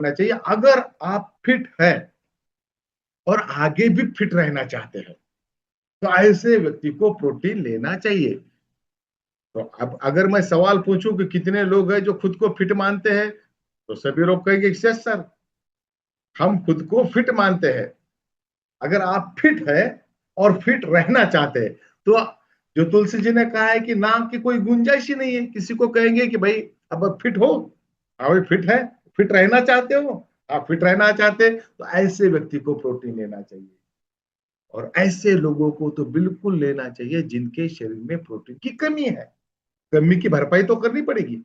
होना चाहिए। अगर आप फिट है और आगे भी फिट रहना चाहते हैं तो ऐसे व्यक्ति को प्रोटीन लेना चाहिए। तो अब अगर मैं सवाल पूछूं कि कितने लोग हैं जो खुद को फिट मानते हैं, तो सभी लोग कहेंगे यस सर, हम खुद को फिट मानते हैं। अगर आप फिट है और फिट रहना चाहते हैं तो जो तुलसी जी ने कहा है कि नाम की कोई गुंजाइश ही नहीं है। किसी को कहेंगे कि भाई अब फिट हो, हाँ फिट है, फिट रहना चाहते हो, आप फिट रहना चाहते हैं, तो ऐसे व्यक्ति को प्रोटीन लेना चाहिए। और ऐसे लोगों को तो बिल्कुल लेना चाहिए जिनके शरीर में प्रोटीन की कमी है। कमी की भरपाई तो करनी पड़ेगी।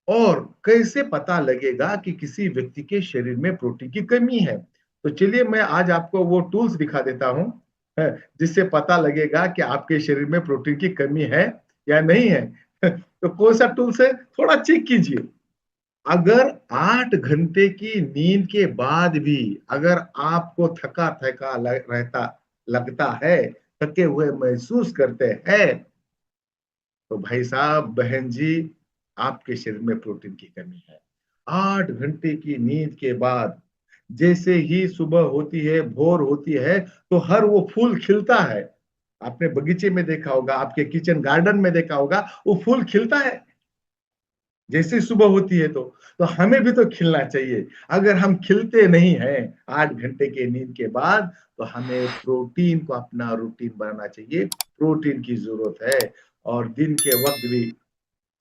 और कैसे पता लगेगा कि किसी व्यक्ति के शरीर में प्रोटीन की कमी है? तो चलिए मैं आज आपको वो टूल्स दिखा देता हूं, जिससे पता लगेगा कि आपके शरीर में प्रोटीन की कमी है या नहीं है। तो कौन सा टूल्स है, थोड़ा चेक कीजिए। अगर 8 घंटे की नींद के बाद भी अगर आपको थका थका रहता लगता है, थके हुए महसूस करते हैं, तो भाई साहब बहन जी, आपके शरीर में प्रोटीन की कमी है। 8 घंटे की नींद के बाद जैसे ही सुबह होती है, भोर होती है, तो हर वो फूल खिलता है। आपने बगीचे में देखा होगा, आपके किचन गार्डन में देखा होगा, वो फूल खिलता है जैसे सुबह होती है। तो हमें भी तो खिलना चाहिए। अगर हम खिलते नहीं हैं 8 घंटे के नींद के बाद, तो हमें प्रोटीन को अपना रूटीन बनाना चाहिए। प्रोटीन की जरूरत है। और दिन के वक्त भी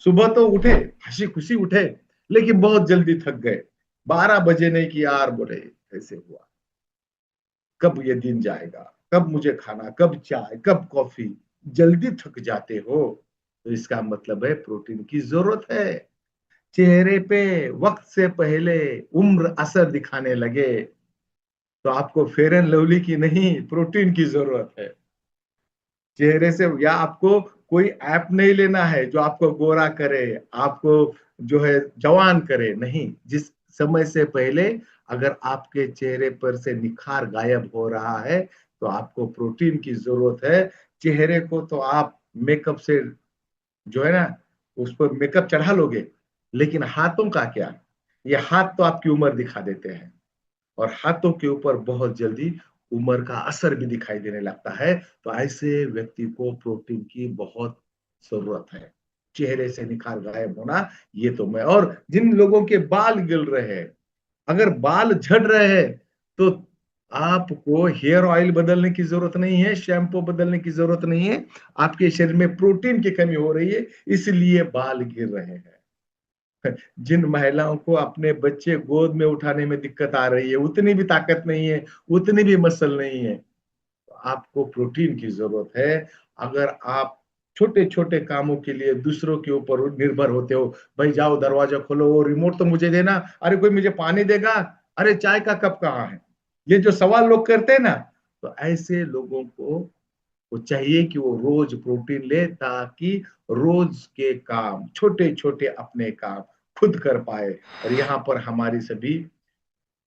सुबह तो उठे, हंसी खुशी उठे, लेकिन बहुत जल्दी थक गए। 12 बजे नहीं कि यार बोले कैसे हुआ, कब ये दिन जाएगा, कब मुझे खाना, कब चाय, कब कॉफी, जल्दी थक जाते हो, तो इसका मतलब है प्रोटीन की जरूरत है। चेहरे पे वक्त से पहले उम्र असर दिखाने लगे, तो आपको फेयर एंड लवली की नहीं, प्रोटीन की जरूरत है। चेहरे से, या आपको कोई ऐप नहीं लेना है जो आपको गोरा करे, आपको जो है जवान करे, नहीं। जिस समय से पहले अगर आपके चेहरे पर से निखार गायब हो रहा है, तो आपको प्रोटीन की जरूरत है। चेहरे को तो आप मेकअप से जो है ना, उस पर मेकअप चढ़ा लोगे, लेकिन हाथों का क्या? ये हाथ तो आपकी उम्र दिखा देते हैं, और हाथों के ऊपर बहुत जल्दी उम्र का असर भी दिखाई देने लगता है। तो ऐसे व्यक्ति को प्रोटीन की बहुत जरूरत है। चेहरे से निखार गायब होना, ये तो मैं, और जिन लोगों के बाल गिर रहे हैं, अगर बाल झड़ रहे हैं, तो आपको हेयर ऑयल बदलने की जरूरत नहीं है, शैम्पू बदलने की जरूरत नहीं है। आपके शरीर में प्रोटीन की कमी हो रही है, इसलिए बाल गिर रहे हैं। जिन महिलाओं को अपने बच्चे गोद में उठाने में दिक्कत आ रही है, उतनी भी ताकत नहीं है, उतनी भी मसल नहीं है, तो आपको प्रोटीन की जरूरत है। अगर आप छोटे छोटे कामों के लिए दूसरों के ऊपर निर्भर होते हो, भाई जाओ दरवाजा खोलो, वो रिमोट तो मुझे देना, अरे कोई मुझे पानी देगा, अरे चाय का कप कहाँ है, ये जो सवाल लोग करते हैं ना, तो ऐसे लोगों को वो चाहिए कि वो रोज प्रोटीन ले, ताकि रोज के काम, छोटे छोटे अपने काम खुद कर पाए। और यहाँ पर हमारी सभी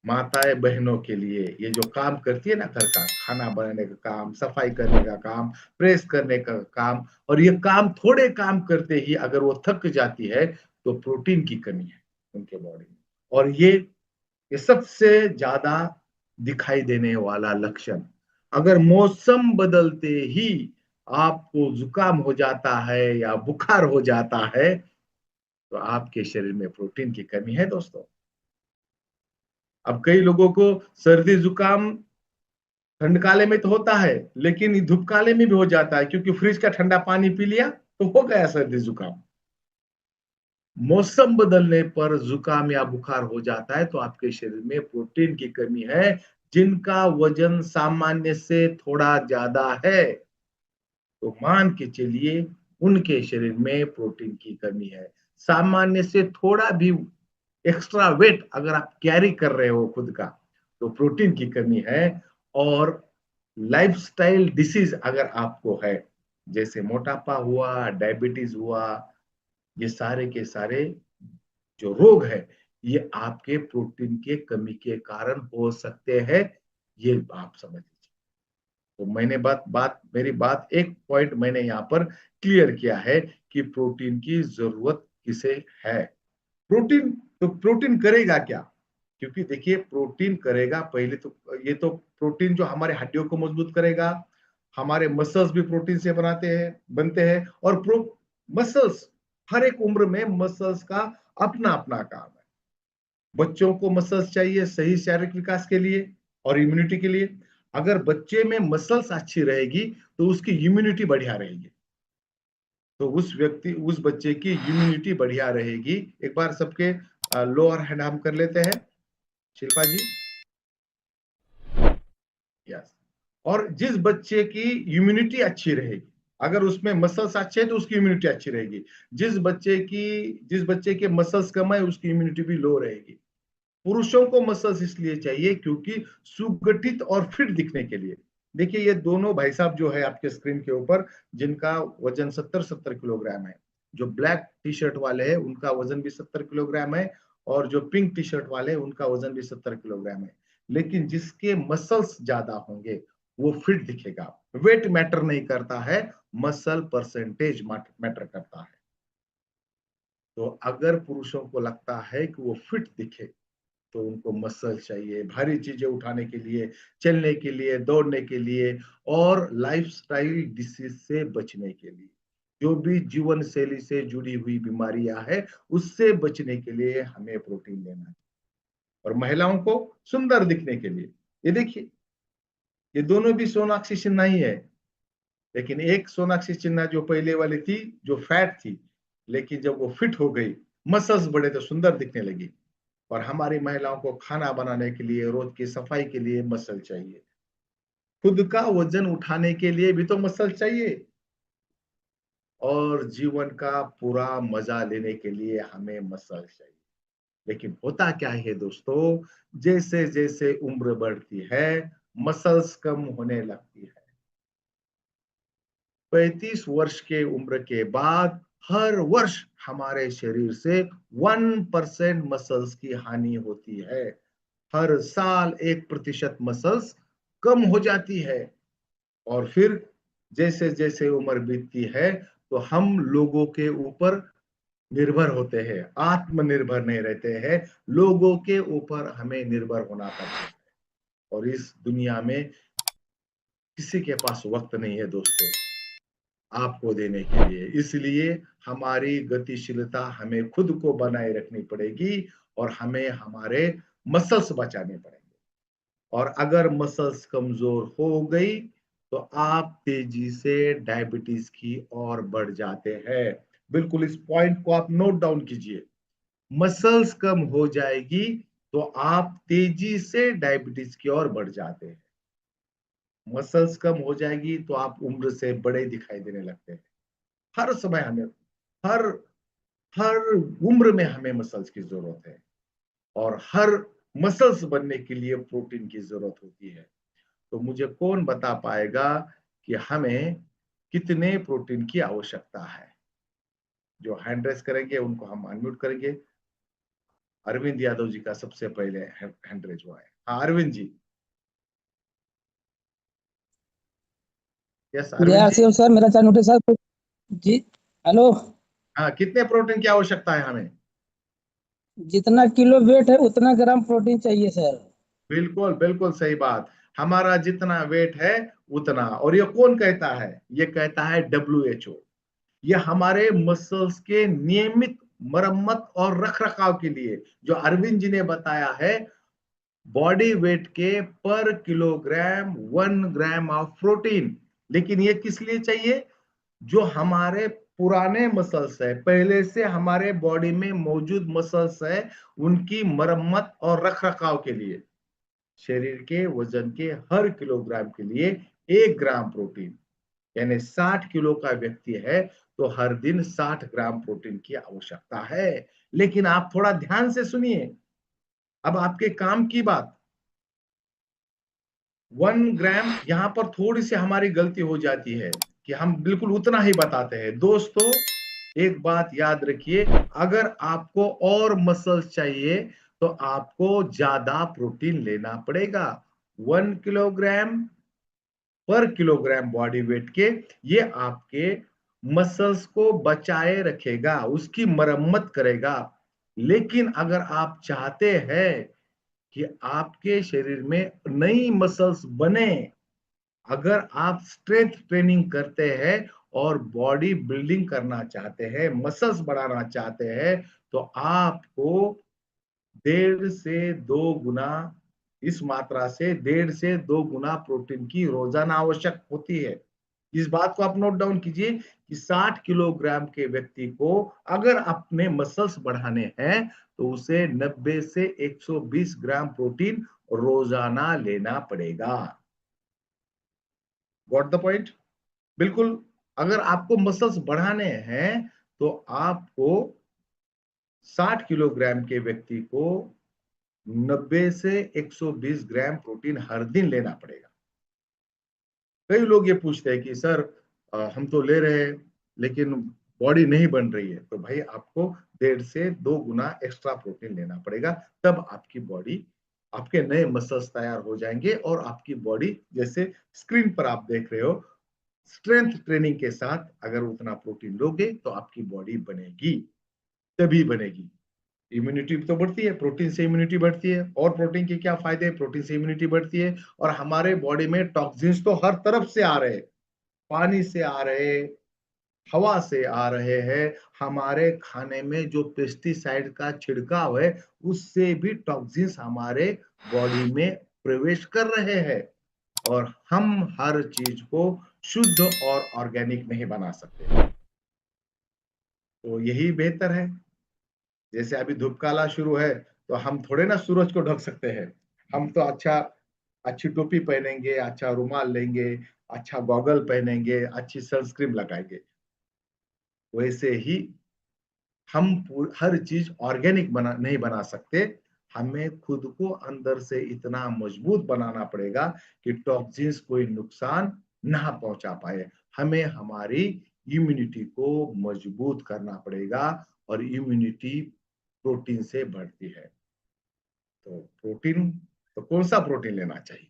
माताएं बहनों के लिए ये जो काम करती है ना, घर का खाना बनाने का काम, सफाई करने का काम, प्रेस करने का काम, और ये काम थोड़े काम करते ही अगर वो थक जाती है, तो प्रोटीन की कमी है उनके बॉडी में। और ये सबसे ज्यादा दिखाई देने वाला लक्षण, अगर मौसम बदलते ही आपको जुकाम हो जाता है या बुखार हो जाता है, तो आपके शरीर में प्रोटीन की कमी है दोस्तों। अब कई लोगों को सर्दी जुकाम ठंड काले में तो होता है, लेकिन धूप काले में भी हो जाता है, क्योंकि फ्रिज का ठंडा पानी पी लिया तो हो गया सर्दी जुकाम। मौसम बदलने पर जुकाम या बुखार हो जाता है, तो आपके शरीर में प्रोटीन की कमी है। जिनका वजन सामान्य से थोड़ा ज्यादा है, तो मान के चलिए उनके शरीर में प्रोटीन की कमी है। सामान्य से थोड़ा भी एक्स्ट्रा वेट अगर आप कैरी कर रहे हो खुद का, तो प्रोटीन की कमी है। और लाइफस्टाइल डिसीज अगर आपको है, जैसे मोटापा हुआ, डायबिटीज हुआ, ये सारे के सारे जो रोग है, ये आपके प्रोटीन के कमी के कारण हो सकते हैं। ये आप समझ लीजिए। तो मैंने मेरी बात, एक पॉइंट मैंने यहाँ पर क्लियर किया है कि प्रोटीन की जरूरत किसे है। प्रोटीन तो प्रोटीन करेगा क्या? क्योंकि देखिए प्रोटीन करेगा पहले तो, ये तो प्रोटीन जो हमारे हड्डियों को मजबूत करेगा, हमारे मसल्स भी प्रोटीन से बनते हैं। और मसल्स, हर एक उम्र में मसल्स का अपना अपना काम है। बच्चों को मसल्स चाहिए सही शारीरिक विकास के लिए और इम्यूनिटी के लिए। अगर बच्चे में मसल्स अच्छी रहेगी तो उसकी इम्यूनिटी बढ़िया रहेगी, तो उस बच्चे की इम्यूनिटी बढ़िया रहेगी। एक बार सबके लोअर हैंड हम कर लेते हैं, शिल्पा जी। यस। और जिस बच्चे की इम्यूनिटी अच्छी रहेगी, अगर उसमें मसल्स अच्छे हैं तो उसकी इम्यूनिटी अच्छी रहेगी। जिस बच्चे के मसल्स कम है उसकी इम्यूनिटी भी लो रहेगी। पुरुषों को मसल्स इसलिए चाहिए क्योंकि सुगठित और फिट दिखने के लिए। देखिए ये दोनों भाई साहब जो है आपके स्क्रीन के ऊपर, जिनका वजन 70-70 किलोग्राम है, जो ब्लैक टी शर्ट वाले हैं उनका वजन भी 70 किलोग्राम है, और जो पिंक टी शर्ट वाले हैं उनका वजन भी 70 किलोग्राम है। लेकिन जिसके मसल्स ज्यादा होंगे वो फिट दिखेगा। वेट मैटर नहीं करता है, मसल परसेंटेज मैटर करता है। तो अगर पुरुषों को लगता है कि वो फिट दिखे तो उनको मसल चाहिए भारी चीजें उठाने के लिए, चलने के लिए, दौड़ने के लिए, और लाइफस्टाइल डिसीज से बचने के लिए। जो भी जीवन शैली से जुड़ी हुई बीमारियां हैं उससे बचने के लिए हमें प्रोटीन लेना है। और महिलाओं को सुंदर दिखने के लिए, ये देखिए ये दोनों भी सोनाक्षी सिन्हा ही है। लेकिन एक सोनाक्षी सिन्हा जो पहले वाली थी, जो फैट थी, लेकिन जब वो फिट हो गई, मसल्स बढ़े तो सुंदर दिखने लगी। और हमारी महिलाओं को खाना बनाने के लिए, रोज की सफाई के लिए मसल चाहिए। खुद का वजन उठाने के लिए भी तो मसल चाहिए। और जीवन का पूरा मजा लेने के लिए हमें मसल चाहिए। लेकिन होता क्या है दोस्तों, जैसे जैसे उम्र बढ़ती है मसल्स कम होने लगती है। 35 वर्ष के उम्र के बाद हर वर्ष हमारे शरीर से 1% मसल्स की हानि होती है। हर साल 1% मसल्स कम हो जाती है। और फिर जैसे जैसे उम्र बीतती है तो हम लोगों के ऊपर निर्भर होते हैं, आत्मनिर्भर नहीं रहते हैं, लोगों के ऊपर हमें निर्भर होना पड़ता है। और इस दुनिया में किसी के पास वक्त नहीं है दोस्तों आपको देने के लिए। इसलिए हमारी गतिशीलता हमें खुद को बनाए रखनी पड़ेगी, और हमें हमारे मसल्स बचाने पड़ेंगे। और अगर मसल्स कमजोर हो गई तो आप तेजी से डायबिटीज की ओर बढ़ जाते हैं। बिल्कुल इस पॉइंट को आप नोट डाउन कीजिए। मसल्स कम हो जाएगी तो आप तेजी से डायबिटीज की ओर बढ़ जाते हैं। मसल्स कम हो जाएगी तो आप उम्र से बड़े दिखाई देने लगते हैं। हर समय हमें, हर हर उम्र में हमें मसल्स की जरूरत है। और हर मसल्स बनने के लिए प्रोटीन की जरूरत होती है। तो मुझे कौन बता पाएगा कि हमें कितने प्रोटीन की आवश्यकता है? जो हैंड रेस करेंगे उनको हम अनम्यूट करेंगे। अरविंद यादव जी का सबसे पहले हैंड रेस हुआ है। हाँ अरविंद जी। यस जय अरविंद जी। आसिफ सर, मेरा चार नोटिस सर। जी। हेलो। हाँ कितने प्रोटीन की आवश्यकता है हमें? जितना किलो वेट है उतना ग्राम प्रोटीन चाहिए सर। बिल्कुल बिल्कुल सही बात। हमारा जितना वेट है उतना। और ये कौन कहता है? ये कहता है WHO। ये हमारे मसल्स के नियमित मरम्मत और रख रखाव के लिए, जो अरविंद जी ने बताया है, बॉडी वेट के पर किलोग्राम 1 ग्राम ऑफ प्रोटीन। लेकिन ये किस लिए चाहिए? जो हमारे पुराने मसल्स है, पहले से हमारे बॉडी में मौजूद मसल्स है, उनकी मरम्मत और रख रखाव के लिए। शरीर के वजन के हर किलोग्राम के लिए 1 ग्राम प्रोटीन, यानी 60 किलो का व्यक्ति है तो हर दिन 60 ग्राम प्रोटीन की आवश्यकता है। लेकिन आप थोड़ा ध्यान से सुनिए, अब आपके काम की बात। 1 ग्राम, यहां पर थोड़ी सी हमारी गलती हो जाती है कि हम बिल्कुल उतना ही बताते हैं। दोस्तों एक बात याद रखिए, अगर आपको और मसल्स चाहिए तो आपको ज्यादा प्रोटीन लेना पड़ेगा। 1 किलोग्राम पर किलोग्राम बॉडी वेट के, ये आपके मसल्स को बचाए रखेगा, उसकी मरम्मत करेगा। लेकिन अगर आप चाहते हैं कि आपके शरीर में नई मसल्स बने, अगर आप स्ट्रेंथ ट्रेनिंग करते हैं और बॉडी बिल्डिंग करना चाहते हैं, मसल्स बढ़ाना चाहते हैं, तो आपको 1.5 से 2 गुना, इस मात्रा से 1.5 से 2 गुना प्रोटीन की रोजाना आवश्यक होती है। इस बात को आप नोट डाउन कीजिए कि 60 किलोग्राम के व्यक्ति को अगर अपने मसल्स बढ़ाने हैं तो उसे 90 से 120 ग्राम प्रोटीन रोजाना लेना पड़ेगा। Got the point? बिल्कुल। अगर आपको मसल्स बढ़ाने हैं तो आपको 60 किलोग्राम के व्यक्ति को 90 से 120 ग्राम प्रोटीन हर दिन लेना पड़ेगा। कई लोग ये पूछते हैं कि सर हम तो ले रहे हैं लेकिन बॉडी नहीं बन रही है, तो भाई आपको 1.5 से 2 गुना एक्स्ट्रा प्रोटीन लेना पड़ेगा, तब आपकी बॉडी, आपके नए मसल्स तैयार हो जाएंगे और आपकी बॉडी, जैसे स्क्रीन पर आप देख रहे हो, स्ट्रेंथ ट्रेनिंग के साथ अगर उतना प्रोटीन लोगे तो आपकी बॉडी बनेगी, तभी बनेगी। इम्यूनिटी तो बढ़ती है, प्रोटीन से इम्यूनिटी बढ़ती है। और प्रोटीन के क्या फायदे? प्रोटीन से इम्यूनिटी बढ़ती है और हमारे बॉडी में टॉक्सिन्स तो हर तरफ से आ रहे हैं, पानी से आ रहे, हवा से आ रहे हैं, हमारे खाने में जो पेस्टिसाइड का छिड़काव है उससे भी टॉक्सिन्स हमारे बॉडी में प्रवेश कर रहे हैं और हम हर चीज को शुद्ध और ऑर्गेनिक नहीं बना सकते। तो यही बेहतर है। जैसे अभी धूप काला शुरू है तो हम थोड़े ना सूरज को ढक सकते हैं। हम तो अच्छी टोपी पहनेंगे, अच्छा रुमाल लेंगे, अच्छा गॉगल पहनेंगे, अच्छी सनस्क्रीन लगाएंगे। वैसे ही हम हर चीज ऑर्गेनिक नहीं बना सकते। हमें खुद को अंदर से इतना मजबूत बनाना पड़ेगा कि टॉक्सिन्स कोई नुकसान ना पहुंचा पाए। हमें हमारी इम्यूनिटी को मजबूत करना पड़ेगा और इम्यूनिटी प्रोटीन से बढ़ती है। तो प्रोटीन, तो कौन सा प्रोटीन लेना चाहिए?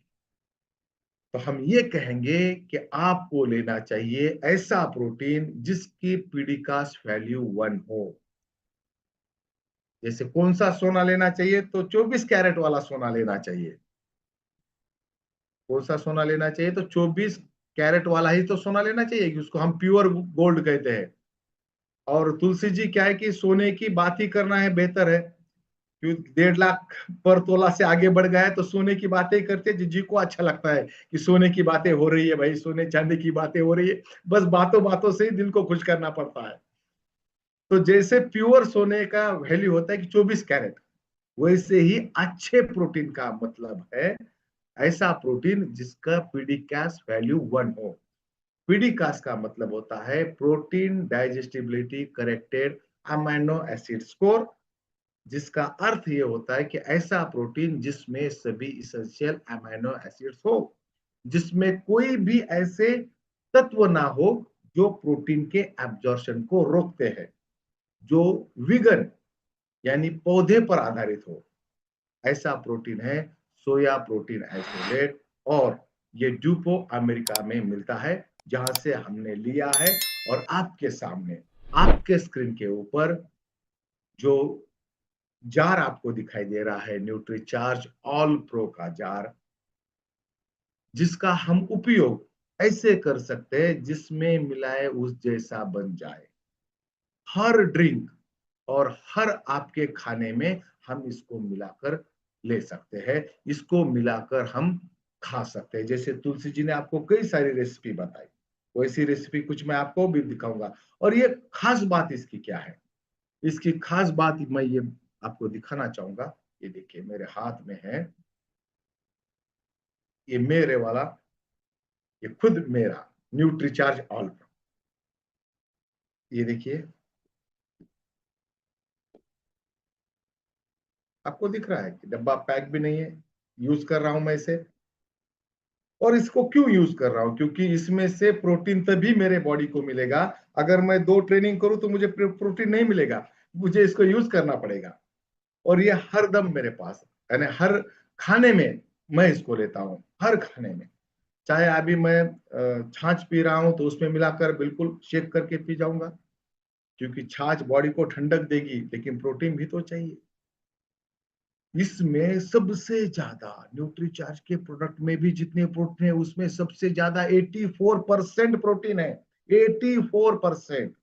तो हम ये कहेंगे कि आपको लेना चाहिए ऐसा प्रोटीन जिसकी पीडिकास वैल्यू 1 हो। जैसे कौन सा सोना लेना चाहिए? तो 24 कैरेट वाला सोना लेना चाहिए। कौन सा सोना लेना चाहिए? तो 24 कैरेट वाला ही तो सोना लेना चाहिए, कि उसको हम प्योर गोल्ड कहते हैं। और तुलसी जी क्या है कि सोने की बात ही करना है बेहतर है, क्योंकि 1.5 लाख पर तोला से आगे बढ़ गया है तो सोने की बातें करते हैं। जी को अच्छा लगता है कि सोने की बातें हो रही है, भाई सोने चांदी की बातें हो रही है, बस बातों बातों से ही दिल को खुश करना पड़ता है। तो जैसे प्योर सोने का वैल्यू होता है कि 24 कैरेट, वैसे ही अच्छे प्रोटीन का मतलब है ऐसा प्रोटीन जिसका पीडीकास वैल्यू 1 हो। पीडीकास का मतलब होता है protein digestibility corrected amino acid score, जिसका अर्थ ये होता है कि ऐसा प्रोटीन जिसमें सभी इसेंशियल अमाइनो एसिड्स हो, जिसमें कोई भी ऐसे तत्व ना हो जो प्रोटीन के एब्जॉर्प्शन को रोकते हैं, जो विगन यानी पौधे पर आधारित हो। ऐसा प्रोटीन है सोया प्रोटीन आइसोलेट, और ये ड्यूपो अमेरिका में मिलता है, जहां से हमने लिया है। और आपके सामने, आपके स्क्रीन के ऊपर जो जार आपको दिखाई दे रहा है, न्यूट्रीचार्ज ऑल प्रो का जार, जिसका हम उपयोग ऐसे कर सकते हैं जिसमें मिलाए उस जैसा बन जाए। हर ड्रिंक और हर आपके खाने में हम इसको मिलाकर ले सकते हैं, इसको मिलाकर हम खा सकते हैं। जैसे तुलसी जी ने आपको कई सारी रेसिपी बताई, वैसी रेसिपी कुछ मैं आपको भी दिखाऊंगा। और ये खास बात इसकी क्या है? इसकी खास बात मैं ये आपको दिखाना चाहूंगा। ये देखिए मेरे हाथ में है, ये मेरे वाला, ये खुद मेरा न्यूट्रीचार्ज ऑल। ये देखिए, आपको दिख रहा है कि डब्बा पैक भी नहीं है, यूज कर रहा हूं मैं इसे। और इसको क्यों यूज कर रहा हूं? क्योंकि इसमें से प्रोटीन तभी मेरे बॉडी को मिलेगा। अगर मैं 2 ट्रेनिंग करूं तो मुझे प्रोटीन नहीं मिलेगा, मुझे इसको यूज करना पड़ेगा। और ये हर दम मेरे पास, यानी हर खाने में मैं इसको लेता हूं, हर खाने में। चाहे अभी मैं छाछ पी रहा हूं तो उसमें मिलाकर बिल्कुल शेक करके पी जाऊंगा। क्योंकि छाछ बॉडी को ठंडक देगी, लेकिन प्रोटीन भी तो चाहिए। इसमें सबसे ज्यादा न्यूट्रीचार्ज के प्रोडक्ट में भी जितने प्रोटीन है, उसमें सबसे ज्यादा 84% प्रोटीन है। 84%,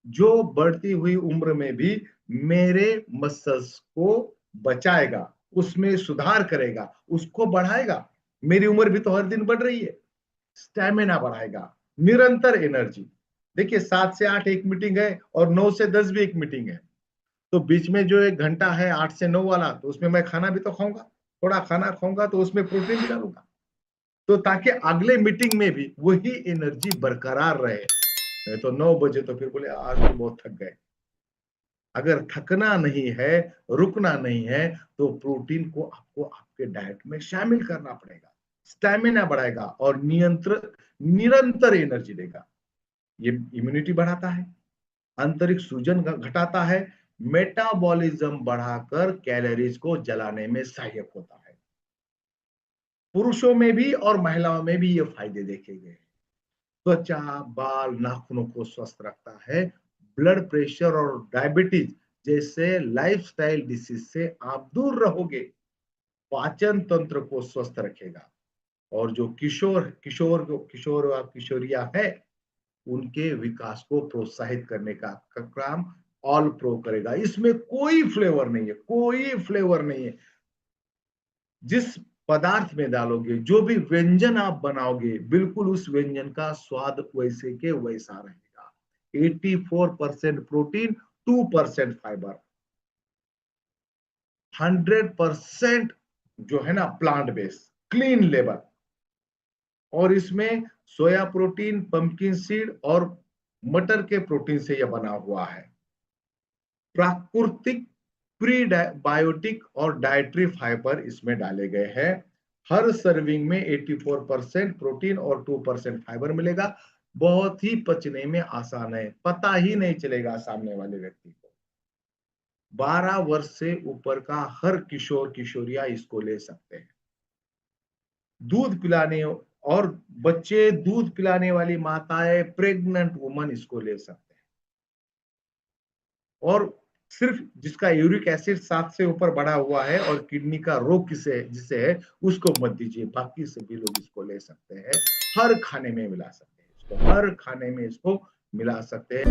जो बढ़ती हुई उम्र में भी मेरे मसल्स को बचाएगा, उसमें सुधार करेगा, उसको बढ़ाएगा। मेरी उम्र भी तो हर दिन बढ़ रही है। स्टैमिना बढ़ाएगा, निरंतर एनर्जी। देखिए 7 से 8 एक मीटिंग है और 9 से 10 भी एक मीटिंग है, तो बीच में जो 1 घंटा है 8 से 9 वाला, तो उसमें मैं खाना भी तो खाऊंगा, थोड़ा खाना खाऊंगा तो उसमें प्रोटीन भी डालूंगा, तो ताकि अगले मीटिंग में भी वही एनर्जी बरकरार रहे। नहीं तो 9 बजे तो फिर बोले आज तो बहुत थक गए। अगर थकना नहीं है, रुकना नहीं है, तो प्रोटीन को आपको आपके डाइट में शामिल करना पड़ेगा। स्टैमिना बढ़ाएगा और निरंतर एनर्जी देगा। ये इम्यूनिटी बढ़ाता है, आंतरिक सूजन घटाता है, मेटाबॉलिज्म बढ़ाकर कैलोरीज को जलाने में सहायक होता है। पुरुषों में भी और महिलाओं में भी ये फायदे देखे गए। त्वचा, बाल, नाखूनों को स्वस्थ रखता है, ब्लड प्रेशर और डायबिटीज जैसे लाइफस्टाइल डिसीज से आप दूर रहोगे, पाचन तंत्र को स्वस्थ रखेगा, और जो किशोर व किशोरियां है, उनके विकास को प्रोत्साहित करने का काम ऑल प्रो करेगा। इसमें कोई फ्लेवर नहीं है, कोई फ्लेवर नहीं है। जिस पदार्थ में डालोगे, जो भी व्यंजन आप बनाओगे, बिल्कुल उस व्यंजन का स्वाद वैसे के वैसा रहेगा। 84% प्रोटीन, 2% फाइबर, 100% जो है ना प्लांट बेस्ड, क्लीन लेबर, और इसमें सोया प्रोटीन, पंपकिन सीड और मटर के प्रोटीन से यह बना हुआ है। प्राकृतिक प्रीबायोटिक और डाइटरी फाइबर इसमें डाले गए हैं। हर सर्विंग में 84% प्रोटीन और 2% फाइबर मिलेगा। बहुत ही पचने में आसान है, पता ही नहीं चलेगा सामने वाले व्यक्ति को। 12 वर्ष से ऊपर का हर किशोर किशोरिया इसको ले सकते हैं। दूध पिलाने और बच्चे, दूध पिलाने वाली माताएं, प्रेग्नेंट वुमन इसको ले सकते हैं। और सिर्फ जिसका यूरिक एसिड 7 से ऊपर बढ़ा हुआ है और किडनी का रोग जिसे है, उसको मत दीजिए। बाकी सभी लोग इसको ले सकते हैं। हर खाने में मिला सकते हैं इसको, हर खाने में इसको मिला सकते हैं।